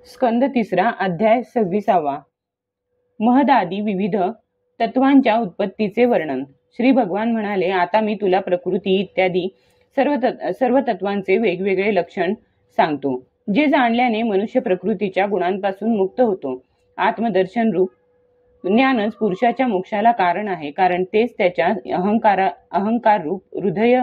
स्कंद तिसरा अध्याय 26. महदादी विविध तत्वांच्या उत्पत्तीचे वर्णन. श्री भगवान म्हणाले, आता मी तुला प्रकृती इत्यादी सर्व तत्वांचे वेगवेगळे लक्षण सांगतो, जे जाणल्याने मनुष्य प्रकृतीच्या गुणांपासून मुक्त होतो. आत्मदर्शन रूप ज्ञानच पुरुषाच्या मोक्षाला कारण आहे, कारण तेच त्याच्या अहंकार रूप हृदय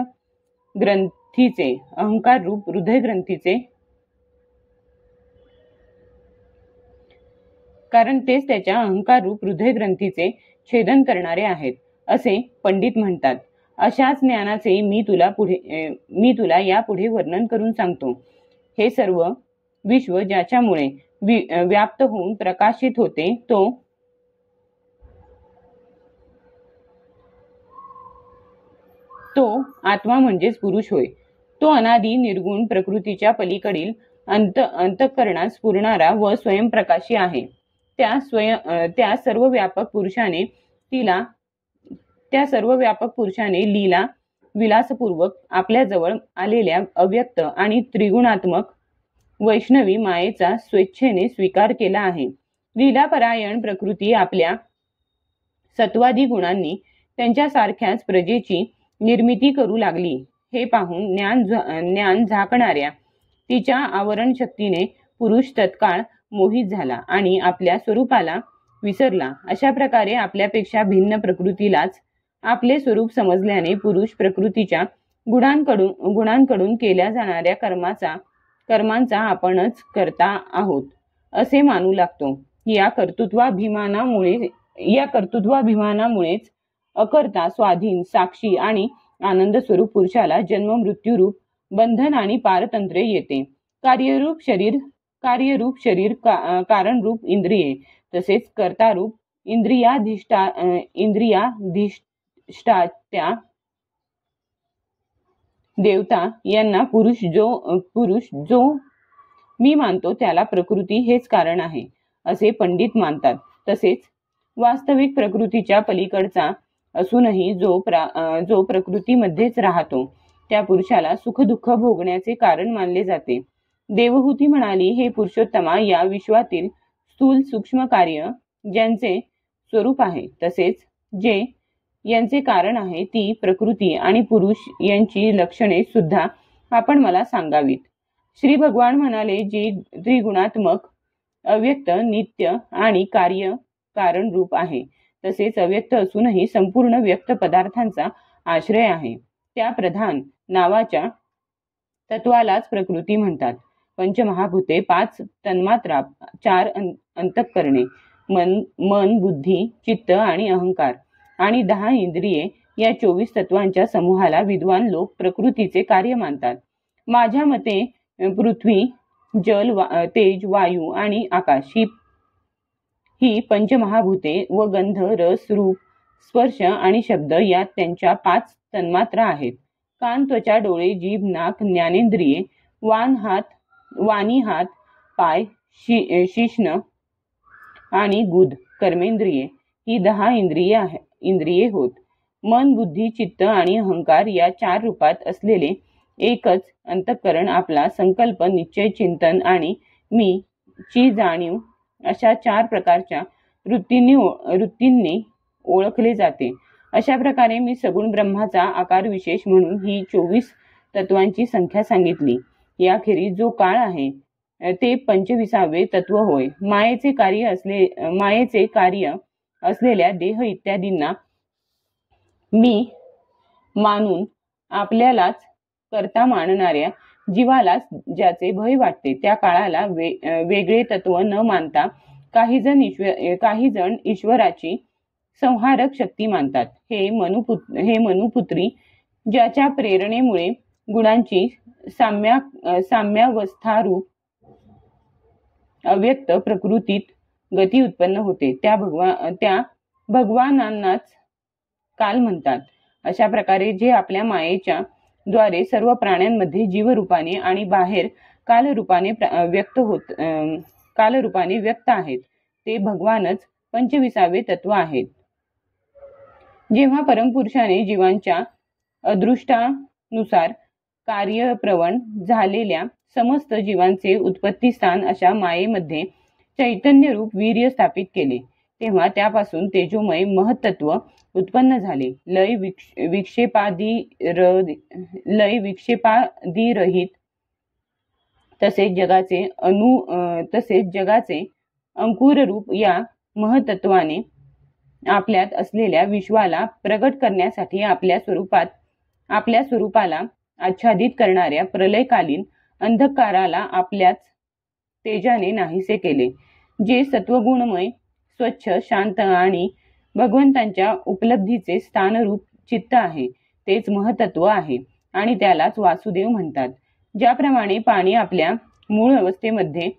ग्रंथीचे छेदन करणारे आहेत, असे पंडित म्हणतात. अशाच ज्ञानाचे मी तुला यापुढे वर्णन करून सांगतो. हे सर्व विश्व ज्याच्यामुळे व्याप्त होऊन प्रकाशित होते, तो आत्मा म्हणजेच पुरुष होय. तो अनादी निर्गुण प्रकृतीच्या पलीकडील अंतःकरणात स्फुरणारा व स्वयंप्रकाशी आहे. त्या सर्व व्यापक पुरुषाने लीला विलासपूर्वक आपल्याजवळ आलेल्या अव्यक्त आणि त्रिगुणात्मक वैष्णवी मायेचा स्वेच्छेने स्वीकार केला आहे. लीलापरायण प्रकृती आपल्या सत्वादी गुणांनी त्यांच्यासारख्याच प्रजेची निर्मिती करू लागली. हे पाहून ज्ञान झाकणाऱ्या तिच्या आवरण शक्तीने पुरुष तत्काळ मोहित झाला आणि आपल्या स्वरूपाला विसरला. अशा प्रकारे आपल्यापेक्षा भिन्न प्रकृतीलाच आपले स्वरूप समजल्याने पुरुष प्रकृतीच्या गुणांकडून केल्या जाणाऱ्या कर्मांचा आपणच करता आहोत असे मानू लागतो. या कर्तृत्वाभिमानामुळेच अकर्ता, स्वाधीन, साक्षी आणि आनंद स्वरूप पुरुषाला जन्म मृत्यू रूप बंधन आणि पारतंत्र्य येते. कार्यरूप शरीर, कारणरूप इंद्रिये, तसेच कर्तारूप इंद्रियाधिष्ठात्या देवता यांना पुरुष जो मी मानतो त्याला प्रकृती हेच कारण आहे असे पंडित मानतात. तसेच वास्तविक प्रकृतीच्या पलीकडचा असूनही जो प्रकृतीमध्येच राहतो त्या पुरुषाला सुखदुःख भोगण्याचे कारण मानले जाते. देवहूती म्हणाली, हे पुरुषोत्तमा, या विश्वातील स्थूल सूक्ष्म कार्य ज्यांचे स्वरूप आहे, तसेच जे यांचे कारण आहे, ती प्रकृती आणि पुरुष यांची लक्षणे सुद्धा आपण मला सांगावीत. श्री भगवान म्हणाले, जे त्रिगुणात्मक अव्यक्त, नित्य आणि कारण रूप आहे, तसेच अव्यक्त असूनही संपूर्ण व्यक्त पदार्थांचा आश्रय आहे, त्या प्रधान नावाच्या तत्वालाच प्रकृती म्हणतात. पंचमहाभूते, 5 तन्मात्रा, 4 अंतःकरणे, मन, बुद्धी, चित्त आणि अहंकार आणि 10 इंद्रिये या 24 तत्वांच्या समूहाला विद्वान लोक प्रकृतीचे कार्य मानतात. माझ्या मते पृथ्वी, जल, तेज, वायू आणि आकाश ही पंचमहाभूते व गंध, रस, रूप, स्पर्श आणि शब्द यात त्यांच्या 5 तन्मात्रा आहेत. कान, त्वचा, डोळे, जीभ, नाक, ज्ञानेंद्रिये, वाणी, हात, पाय, शिश्न आणि गुद, कर्मेंद्रिये ही 10 इंद्रिये होत. मन, बुद्धी, चित्त आणि अहंकार या 4 रूपात असलेले एकच अंतःकरण आपला संकल्प, निश्चय, चिंतन आणि मी ची जाणीव अशा 4 प्रकारच्या वृत्तींनी ओळखले जाते. अशा प्रकारे मी सगुण ब्रह्माचा आकार विशेष म्हणून ही 24 तत्वांची संख्या सांगितली. याखेरीज जो काळ आहे ते 25वे तत्व होय. मायेचे कार्य असलेल्या देह इत्यादींना मी मानून आपल्यालाच करता मानणाऱ्या जीवालाच ज्याचे भय वाटते, त्या काळाला वेगळे तत्व न मानता काही जण ईश्वराची संहारक शक्ती मानतात. हे मनुपुत्री, ज्याच्या प्रेरणेमुळे गुणांची साम्यावस्थारूप अव्यक्त प्रकृतीत गती उत्पन्न होते, त्या भगवानांनाच काल म्हणतात. अशा प्रकारे जे आपल्या मायेच्या द्वारे सर्व प्राण्यांमध्ये जीवरूपाने आणि बाहेर कालरूपाने व्यक्त आहेत, ते भगवानच 25वे तत्व आहेत. जेव्हा परमपुरुषाने जीवांच्या अदृष्टानुसार कार्यप्रवण झालेल्या समस्त जीवांचे उत्पत्ती स्थान अशा मायेमध्ये चैतन्य रूप वीर्य स्थापित केले, तेव्हा त्यापासून तेजोमय महत्त्व उत्पन्न झाले. लय विक्षेपादिरहित तसेच जगाचे अंकुर रूप या महत्त्वाने आपल्यात असलेल्या विश्वाला प्रगट करण्यासाठी आपल्या स्वरूपाला आच्छादित करणाऱ्या प्रलयकालीन अंधकाराला आपल्याच तेजाने नाहीसे केले. जे सत्वगुणमय, स्वच्छ, शांत आणि भगवंतांच्या उपलब्धीचे स्थानरूप चित्त आहे तेच महत्त्व आहे आणि त्यालाच वासुदेव म्हणतात. ज्याप्रमाणे पाणी आपल्या मूळ अवस्थेमध्ये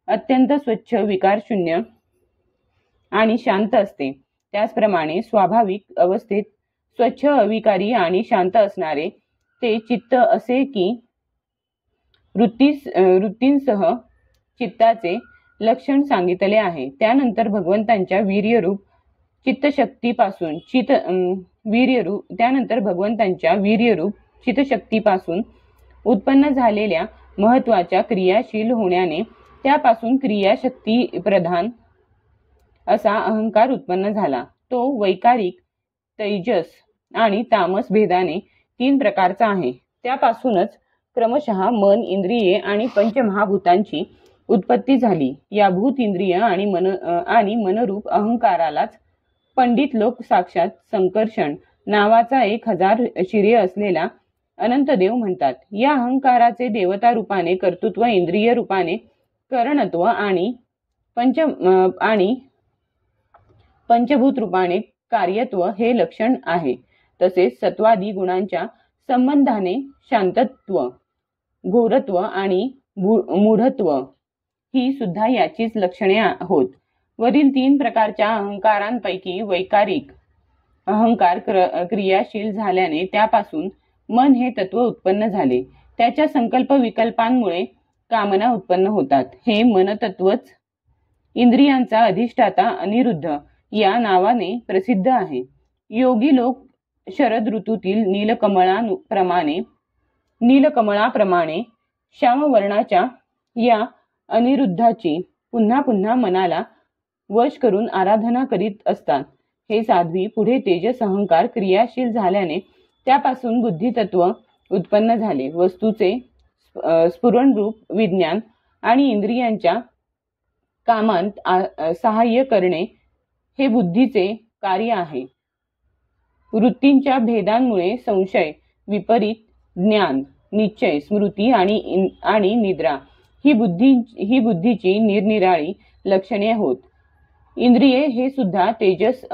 अत्यंत स्वच्छ, विकारशून्य आणि शांत असते, त्याचप्रमाणे स्वाभाविक अवस्थेत स्वच्छ, अविकारी आणि शांत असणारे ते चित्त असे की वृत्तींसह चित्ताचे लक्षण सांगितले आहे. त्यानंतर भगवंतांच्या वीर्यरूप चित्तशक्तीपासून उत्पन्न झालेल्या महत्वाच्या क्रियाशील होण्याने त्यापासून क्रियाशक्ती प्रधान असा अहंकार उत्पन्न झाला. तो वैकारिक, तैजस आणि तामस भेदाने 3 प्रकारचा आहे. त्यापासूनच क्रमशः मन, इंद्रिये आणि पंचमहाभूतांची उत्पत्ती झाली. या भूत, इंद्रिय आणि मनरूप अहंकारालाच पंडित लोक साक्षात संकर्षण नावाचा 1000 शिरे असलेला अनंतदेव म्हणतात. या अहंकाराचे देवता रूपाने कर्तृत्व, इंद्रिय रूपाने करणत्व आणि पंचभूत रूपाने कार्यत्व हे लक्षण आहे. तसेच सत्वादी गुणांच्या संबंधाने शांतत्व, घोरत्व आणि मूढत्व ही सुद्धा याचीच लक्षणे होत. वरील 3 प्रकारच्या अहंकारांपैकी वैकारिक अहंकार क्रियाशील झाल्याने त्यापासून मन हे तत्व उत्पन्न झाले. त्याच्या संकल्प विकल्पांमुळे कामना उत्पन्न होतात. हे मनतत्वच इंद्रियांचा अधिष्ठाता अनिरुद्ध या नावाने प्रसिद्ध आहे. योगी लोक शरद ऋतूतील नीलकमळाप्रमाणे श्यामवर्णाच्या या अनिरुद्धाची पुन्हा पुन्हा मनाला वश करून आराधना करीत असतात. हे साध्वी पुढे तेजस अहंकार क्रियाशील झाल्याने त्यापासून बुद्धितत्व उत्पन्न झाले. वस्तूचे स्फुरणरूप विज्ञान आणि इंद्रियांच्या कामांत सहाय्य करणे हे बुद्धीचे कार्य आहे. वृत्तींच्या भेदांमुळे संशय, विपरीत ज्ञान, निश्चय, स्मृती आणि निद्रा ही बुद्धीची निरनिराळी लक्षणे होत. इंद्रिये हे सुद्धा तेजस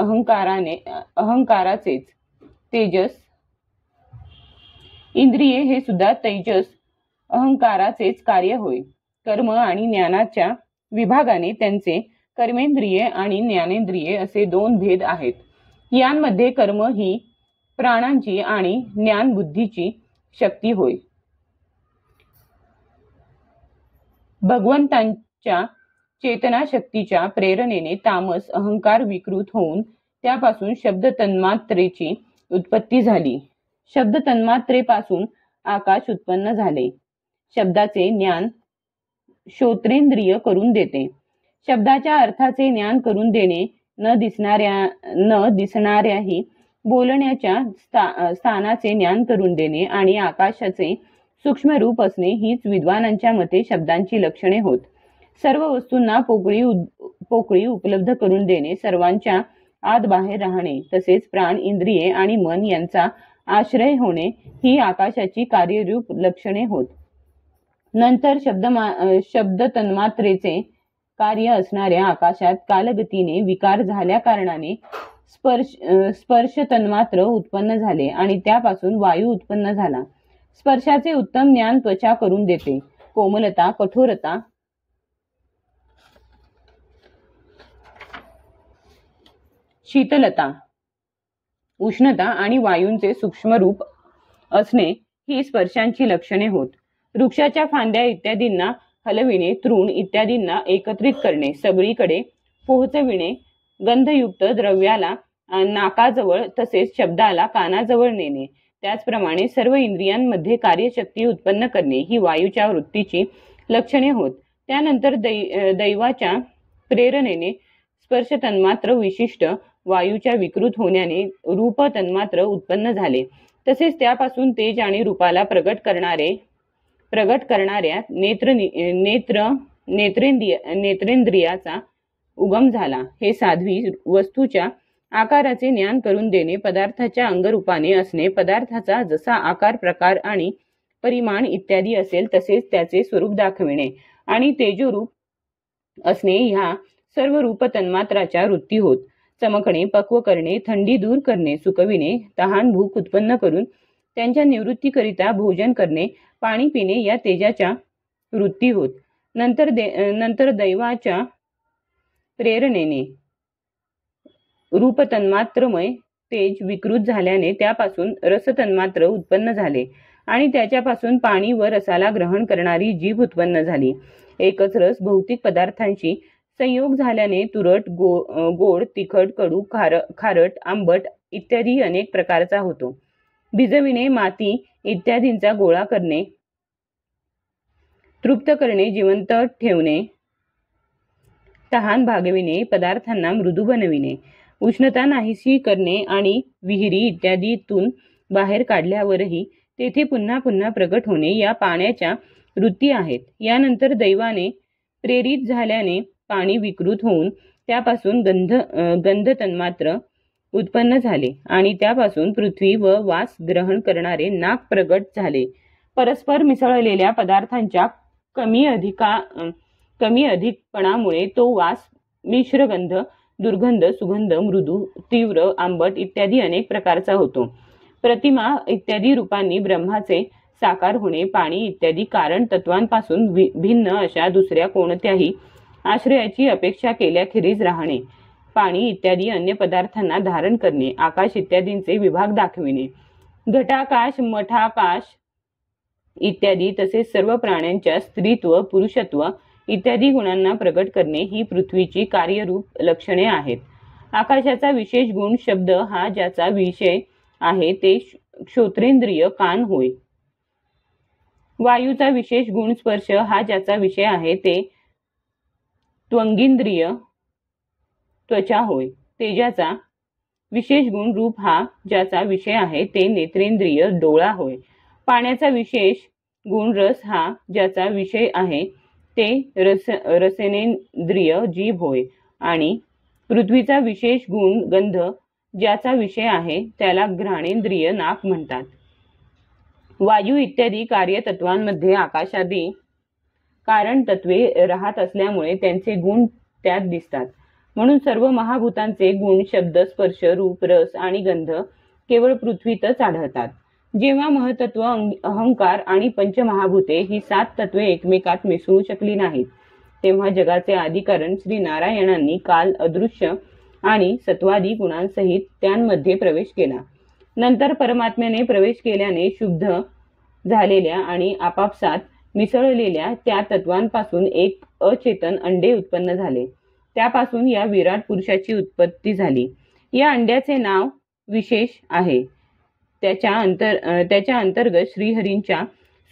अहंकाराचेच कार्य होय. कर्म आणि ज्ञानाच्या विभागाने त्यांचे कर्मेंद्रिये आणि ज्ञानेंद्रिये असे 2 भेद आहेत. यांमध्ये कर्म ही प्राणांची आणि ज्ञान बुद्धीची शक्ती होय. भगवंतांच्या चेतना शक्तीच्या प्रेरणेने तामस अहंकार विकृत होऊन त्यापासून शब्द तन्मात्रेची उत्पत्ती झाली. शब्द तन्मात्रेपासून आकाश उत्पन्न झाले. शब्दाचे ज्ञान श्रोत्रेंद्रिय करून देते. शब्दाच्या अर्थाचे ज्ञान करून देणे, न दिसणाऱ्याही बोलण्याच्या स्थानाचे ज्ञान करून देणे आणि आकाशाचे सूक्ष्म रूप असणे हीच विद्वानांच्या मते शब्दांची लक्षणे होत. सर्व वस्तूंना पोकळी उपलब्ध करून देणे, सर्वांच्या आत बाहेर राहणे, तसेच प्राण, इंद्रिये आणि मन यांचा आश्रय होणे ही आकाशाची कार्यरूप लक्षणे होत. नंतर शब्द तन्मात्रेचे कार्य असणाऱ्या आकाशात कालगतीने विकार झाल्या कारणाने स्पर्श तन्मात्र उत्पन्न झाले आणि त्यापासून वायू उत्पन्न झाला. स्पर्शाचे उत्तम ज्ञान त्वचा करून देते. कोमलता, कठोरता, शीतलता, उष्णता आणि वायूंचे सूक्ष्म रूप असणे ही स्पर्शांची लक्षणे होत. वृक्षाच्या फांद्या इत्यादींना हलविणे, तृण इत्यादींना एकत्रित करणे, सगळीकडे पोहोचविणे, गंधयुक्त द्रव्याला नाकाजवळ तसेच शब्दाला कानाजवळ नेणे, त्याचप्रमाणे सर्व इंद्रियांमध्ये कार्यशक्ती उत्पन्न करणे ही वायूच्या वृत्तीची लक्षणे होत. त्यानंतर दैवाच्या प्रेरणेने स्पर्श तन्मात्र विशिष्ट वायूच्या विकृत होण्याने रूप तन्मात्र उत्पन्न झाले. तसेच त्यापासून तेज आणि रूपाला प्रगट करणाऱ्या नेत्रेंद्रियाचा उगम झाला. हे साध्वी वस्तूच्या आकाराचे ज्ञान करून देणे, पदार्थाच्या अंगरूपाने असणे, पदार्थाचा जसा आकार, प्रकार आणि परिमाण इत्यादी असेल तसेच त्याचे स्वरूप दाखविणे आणि तेजोरूप असणे, ह्या सर्व रूप तन्मात्राच्या वृत्ती होत. चमकणे, पक्व करणे, थंडी दूर करणे, सुकविणे, तहान भूक उत्पन्न करून त्यांच्या निवृत्तीकरिता भोजन करणे, पाणी पिणे या तेजाच्या वृत्ती होत. नंतर दैवाच्या प्रेरणेने रूप तन्मात्रमय तेज विकृत झाल्याने त्यापासून रस तन्मात्र उत्पन्न झाले आणि त्याच्यापासून पाणी व रसाला ग्रहण करणारी जीभ उत्पन्न झाली. एकच रस भौतिक पदार्थांशी संयोग झाल्याने तुरट, गोड, तिखट, कडू, खारट, आंबट इत्यादी अनेक प्रकारचा होतो. भिजविणे, माती इत्यादींचा गोळा करणे, तृप्त करणे, जिवंत ठेवणे, तहान भागविणे, पदार्थांना मृदू बनविणे, उष्णता नाहीशी करणे आणि विहिरी इत्यादीतून बाहेर काढल्यावरही तेथे पुन्हा पुन्हा प्रगट होणे या पाण्याच्या वृत्ती आहेत. यानंतर दैवाने प्रेरित झाल्याने पाणी विकृत होऊन त्यापासून गंध तन्मात्र उत्पन्न झाले आणि त्यापासून पृथ्वी व वास ग्रहण करणारे नाक प्रगट झाले. परस्पर मिसळलेल्या पदार्थांच्या कमी अधिकपणामुळे तो वास मिश्रगंध, दुर्गंध, सुगंध, मृदू, तीव्र, आंबट इत्यादी अनेक प्रकारचा होतो. प्रतिमा इत्यादी रूपांनी ब्रह्माचे साकार होणे, पाणी इत्यादी कारण तत्वांपासून भिन्न अशा दुसऱ्या कोणत्याही आश्रयाची अपेक्षा केल्याखेरीज राहणे, पाणी इत्यादी अन्य पदार्थांना धारण करणे, आकाश इत्यादींचे विभाग दाखविणे, घटाकाश, मठाकाश इत्यादी तसेच सर्व प्राण्यांच्या स्त्रीत्व, पुरुषत्व इत्यादी गुणांना प्रगट करणे ही पृथ्वीची कार्यरूप लक्षणे आहेत. आकाशाचा विशेष गुण शब्द हा ज्याचा विषय आहे ते श्रोत्रेंद्रिय कान होय. वायूचा विशेष गुण स्पर्श हा ज्याचा विषय आहे ते त्वंगिंद्रिय त्वचा होय. तेजाचा विशेष गुण रूप हा ज्याचा विषय आहे ते नेत्रेंद्रिय डोळा होय. पाण्याचा विशेष गुण रस हा ज्याचा विषय आहे ते रसनेंद्रिय जीभ होय आणि पृथ्वीचा विशेष गुण गंध ज्याचा विषय आहे त्याला घ्राणेंद्रिय नाक म्हणतात. वायू इत्यादी कार्यतत्वांमध्ये आकाशादी कारण तत्वे राहत असल्यामुळे त्यांचे गुण त्यात दिसतात. म्हणून सर्व महाभूतांचे गुण शब्द, स्पर्श, रूप, रस आणि गंध केवळ पृथ्वीतच आढळतात. जेव्हा महतत्व, अहंकार आणि पंचमहाभूते ही 7 तत्वे एकमेकात मिसळू शकली नाहीत तेव्हा जगाचे आदिकारण श्री नारायणांनी काल अदृश्य आणि सत्वादी गुणांसहित त्यांमध्ये प्रवेश केला. नंतर परमात्म्याने प्रवेश केल्याने शुद्ध झालेल्या आणि आपापसात मिसळलेल्या त्या तत्वांपासून एक अचेतन अंडे उत्पन्न झाले. त्यापासून या विराट पुरुषाची उत्पत्ती झाली. या अंड्याचे नाव विशेष आहे. त्याच्या अंतर्गत श्रीहरींच्या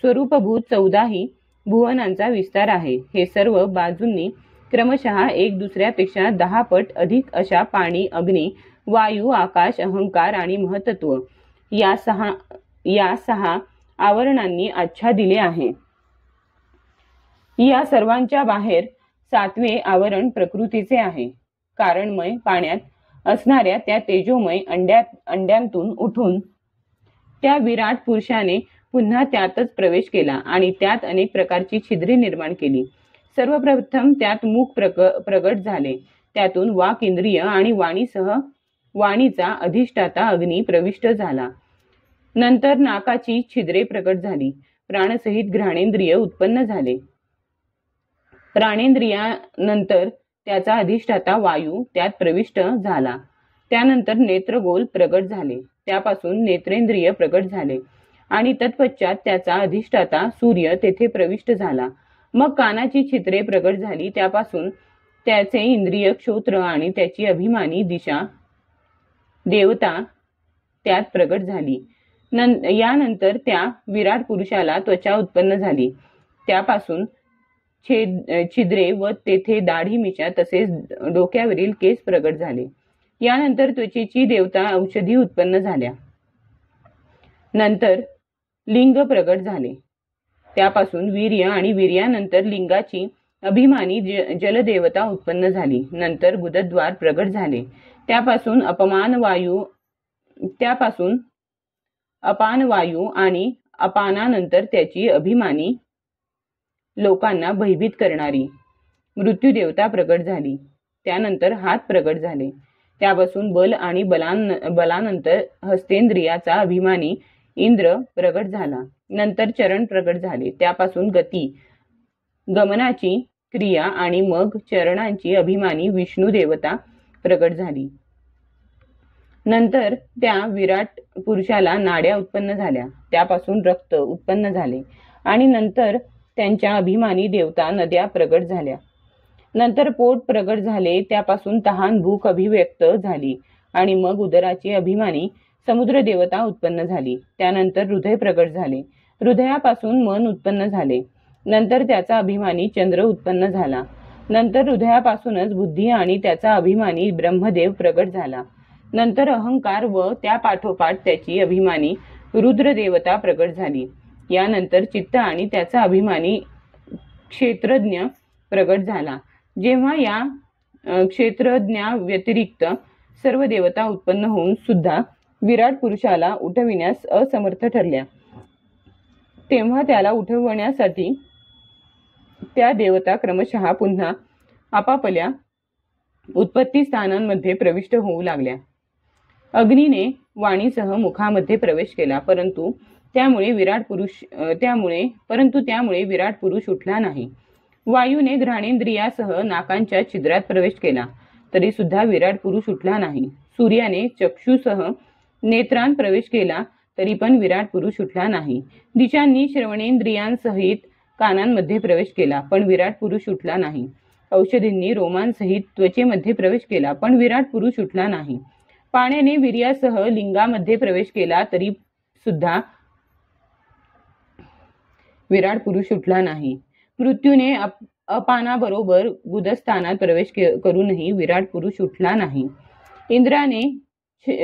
स्वरूपभूत 14ही भुवनांचा विस्तार आहे. हे सर्व बाजूंनी क्रमशः एक दुसऱ्यापेक्षा 10 पट अधिक अशा पाणी, अग्नी, वायू, आकाश, अहंकार आणि महतत्व या सहा आवरणांनी आच्छादिले आहे. या सर्वांच्या बाहेर 7वे आवरण प्रकृतीचे आहे. कारणमय पाण्यात असणाऱ्या त्या तेजोमय अंड्यांतून उठून त्या विराट पुरुषाने पुन्हा त्यातच प्रवेश केला आणि त्यात अनेक प्रकारची छिद्रे निर्माण केली. सर्वप्रथम त्यात मुख प्रगट झाले. त्यातून वाक इंद्रिय आणि वाणीसह वाणीचा अधिष्ठाता अग्नी प्रविष्ट झाला. नंतर नाकाची छिद्रे प्रकट झाली. प्राणसहित घ्राणेंद्रिय उत्पन्न झाले. प्राणेंद्रियानंतर त्याचा अधिष्ठाता वायू त्यात प्रविष्ट झाला. त्यानंतर नेत्रगोल प्रगट झाले. त्यापासून नेत्रेंद्रिय प्रगट झाले आणि तत्पश्चात त्याचा अधिष्ठाता सूर्य तेथे प्रविष्ट झाला. मग कानाची छिद्रे प्रगट झाली. त्यापासून त्याचे इंद्रिय क्षोत्र आणि त्याची अभिमानी दिशा देवता त्यात प्रगट झाली. यानंतर त्या विराट पुरुषाला त्वचा उत्पन्न झाली, त्यापासून छिद्रे व तेथे दाढी मिशा तसेच डोक्यावरील केस प्रगट झाले. यानंतर त्वचेची देवता औषधी उत्पन्न झाल्या. नंतर लिंग प्रगट झाले, त्यापासून वीर्य आणि वीर्यानंतर लिंगाची अभिमानी जलदेवता उत्पन्न झाली. नंतर गुदद्वार प्रगट झाले, त्यापासून अपान वायू आणि अपानानंतर त्याची अभिमानी लोकांना भयभीत करणारी मृत्यूदेवता प्रगट झाली. त्यानंतर हात प्रगट झाले, त्यापासून बल आणि बलानंतर हस्तेंद्रियाचा अभिमानी इंद्र प्रगट झाला. नंतर चरण प्रगट झाले, त्यापासून गती गमनाची क्रिया आणि मग चरणांची अभिमानी विष्णू देवता प्रगट झाली. नंतर त्या विराट पुरुषाला नाड्या उत्पन्न झाल्या, त्यापासून रक्त उत्पन्न झाले आणि नंतर त्यांच्या अभिमानी देवता नद्या प्रगट झाल्या. नंतर पोट प्रगट झाले, त्यापासून तहान भूक अभिव्यक्त झाली आणि मग उदराची अभिमानी समुद्र देवता उत्पन्न झाली. त्यानंतर हृदय प्रगट झाले, हृदयापासून मन उत्पन्न झाले. नंतर त्याचा अभिमानी चंद्र उत्पन्न झाला. नंतर हृदयापासूनच बुद्धी आणि त्याचा अभिमानी ब्रह्मदेव प्रगट झाला. नंतर अहंकार व त्या पाठोपाठ त्याची अभिमानी रुद्र देवता प्रगट झाली. यानंतर चित्त आणि त्याचा अभिमानी क्षेत्रज्ञ प्रगट झाला. जेव्हा या क्षेत्रज्ञा व्यतिरिक्त सर्व देवता उत्पन्न होऊन सुद्धा विराट पुरुषाला उठविण्यास असमर्थ ठरल्या, तेव्हा त्याला उठवण्यासाठी त्या देवता क्रमशः पुन्हा आपापल्या उत्पत्ती स्थानांमध्ये प्रविष्ट होऊ लागल्या. अग्नीने वाणीसह मुखामध्ये प्रवेश केला, परंतु त्यामुळे विराट पुरुष उठला नाही. वायूने घ्राणेंद्रियासह नाकांच्या छिद्रात प्रवेश केला, तरी सुद्धा विराट पुरुष उठला नाही. सूर्याने चक्षुसह नेत्रांत प्रवेश केला, तरी पण विराट पुरुष उठला नाही. दिशांनी श्रवणेंद्रियांसहित कानांमध्ये प्रवेश केला, पण विराट पुरुष उठला नाही. औषधींनी रोमांसहित त्वचेमध्ये प्रवेश केला, पण विराट पुरुष उठला नाही. पाण्याने वीर्यासह लिंगामध्ये प्रवेश केला, तरी सुद्धा विराट पुरुष उठला नाही. मृत्यूने अपानाबरोबर गुदस्थानात प्रवेश करूनही विराट पुरुष उठला नाही. इंद्राने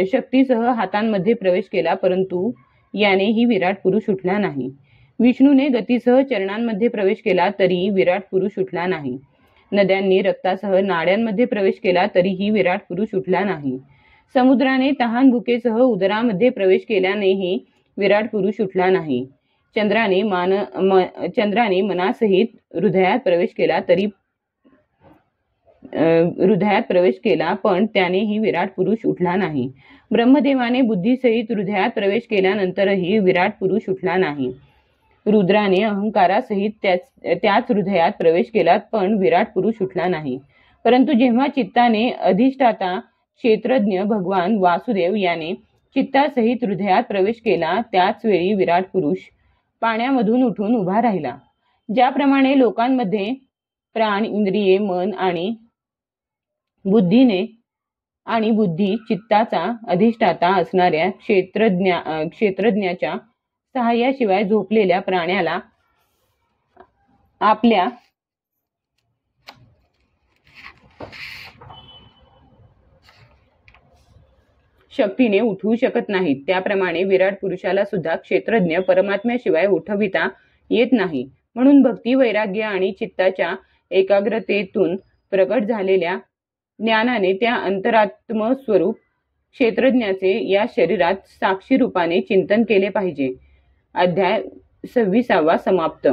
शक्तीसह हातांमध्ये प्रवेश केला, परंतु यानेही विराट पुरुष उठला नाही. विष्णूने गतीसह चरणांमध्ये प्रवेश केला, तरी विराट पुरुष उठला नाही. नद्यांनी रक्तासह नाड्यांमध्ये प्रवेश केला, तरीही विराट पुरुष उठला नाही. समुद्राने तहान भुकेसह उदरामध्ये प्रवेश केल्यानेही विराट पुरुष उठला नाही. चंद्राने मनासहित हृदयात प्रवेश केला, पण त्यानेही विराट पुरुष उठला नाही. ब्रह्मदेवाने बुद्धीसहित हृदयात प्रवेश केल्यानंतरही विराट पुरुष उठला नाही. रुद्राने अहंकारासहित त्याच हृदयात प्रवेश केला, पण विराट पुरुष उठला नाही. परंतु जेव्हा चित्ताने अधिष्ठाता क्षेत्रज्ञ भगवान वासुदेव याने चित्तासहित हृदयात प्रवेश केला, त्याच वेळी विराट पुरुष पाण्यामधून उठून उभा राहिला. ज्याप्रमाणे लोकांमध्ये प्राण, इंद्रिये, मन आणि बुद्धी चित्ताचा अधिष्ठाता असणाऱ्या क्षेत्रज्ञाच्या सहाय्याशिवाय झोपलेल्या प्राण्याला आपल्या शक्तीने उठवू शकत नाहीत, त्याप्रमाणे विराट पुरुषाला सुद्धा क्षेत्रज्ञ परमात्म्याशिवाय उठविता येत नाही. म्हणून भक्ती, वैराग्य आणि चित्ताच्या एकाग्रतेतून प्रगट झालेल्या ज्ञानाने त्या अंतरात्म स्वरूप क्षेत्रज्ञाचे या शरीरात साक्षी रूपाने चिंतन केले पाहिजे. अध्याय 26 समाप्त.